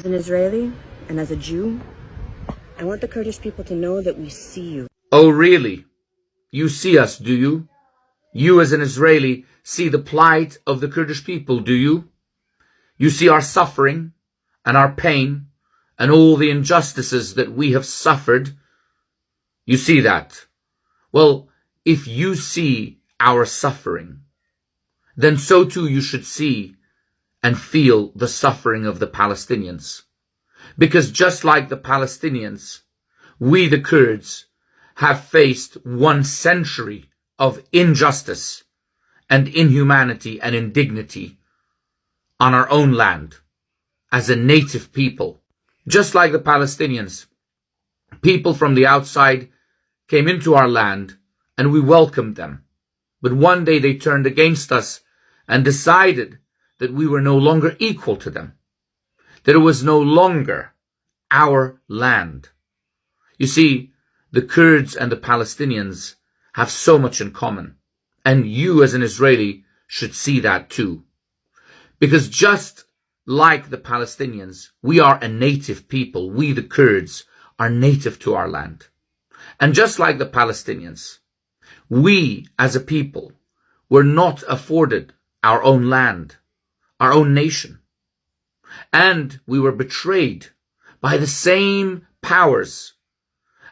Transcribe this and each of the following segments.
As an Israeli and as a Jew, I want the Kurdish people to know that we see you. Oh, really? You see us, do you? You as an Israeli see the plight of the Kurdish people, do you? You see our suffering and our pain and all the injustices that we have suffered. You see that. Well, if you see our suffering, then so too you should see and feel the suffering of the Palestinians. Because just like the Palestinians, we the Kurds have faced 1 century of injustice and inhumanity and indignity on our own land as a native people. Just like the Palestinians, people from the outside came into our land and we welcomed them. But one day they turned against us and decided that we were no longer equal to them, that it was no longer our land. You see, the Kurds and the Palestinians have so much in common, and you as an Israeli should see that too. Because just like the Palestinians, we are a native people. We, the Kurds, are native to our land. And just like the Palestinians, we as a people were not afforded our own land, our own nation. And we were betrayed by the same powers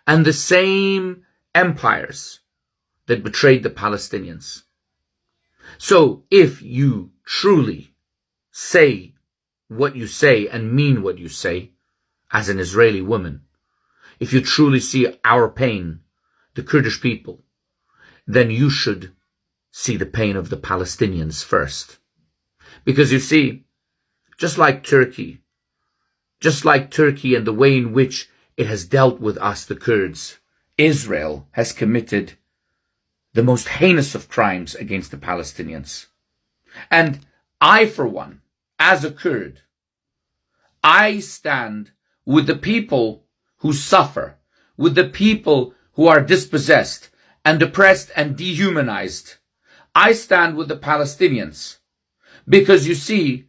and the same empires that betrayed the Palestinians. So if you truly say what you say and mean what you say as an Israeli woman, if you truly see our pain, the Kurdish people, then you should see the pain of the Palestinians first. Because you see, just like Turkey and the way in which it has dealt with us, the Kurds, Israel has committed the most heinous of crimes against the Palestinians. And I, for one, as a Kurd, I stand with the people who suffer, with the people who are dispossessed and oppressed and dehumanized. I stand with the Palestinians because, you see,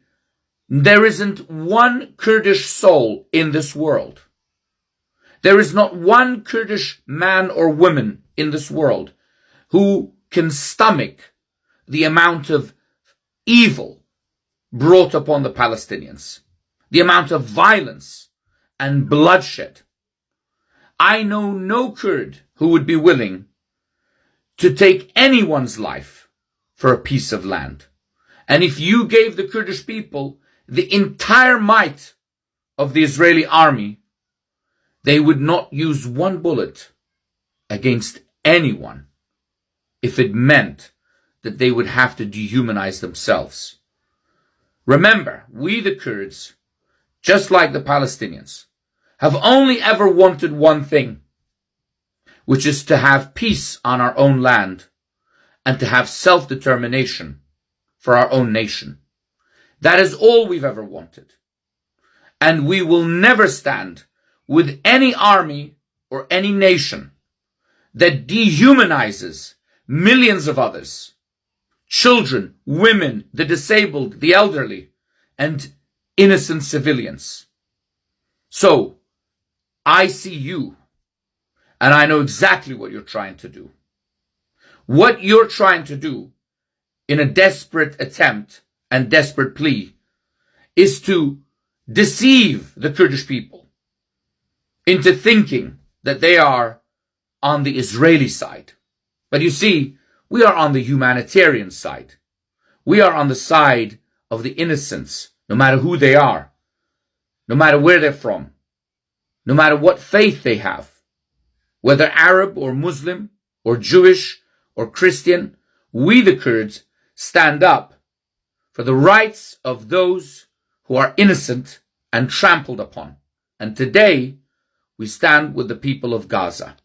there isn't one Kurdish soul in this world. There is not one Kurdish man or woman in this world who can stomach the amount of evil brought upon the Palestinians, the amount of violence and bloodshed. I know no Kurd who would be willing to take anyone's life for a piece of land. And if you gave the Kurdish people the entire might of the Israeli army, they would not use one bullet against anyone if it meant that they would have to dehumanize themselves. Remember, we the Kurds, just like the Palestinians, have only ever wanted one thing, which is to have peace on our own land and to have self-determination for our own nation. That is all we've ever wanted. And we will never stand with any army or any nation that dehumanizes millions of others, children, women, the disabled, the elderly, and innocent civilians. So, I see you, and I know exactly what you're trying to do. What you're trying to do in a desperate attempt and desperate plea is to deceive the Kurdish people into thinking that they are on the Israeli side. But you see, we are on the humanitarian side. We are on the side of the innocents, no matter who they are, no matter where they're from, no matter what faith they have, whether Arab or Muslim or Jewish or Christian. We the Kurds stand up for the rights of those who are innocent and trampled upon. And today, we stand with the people of Gaza.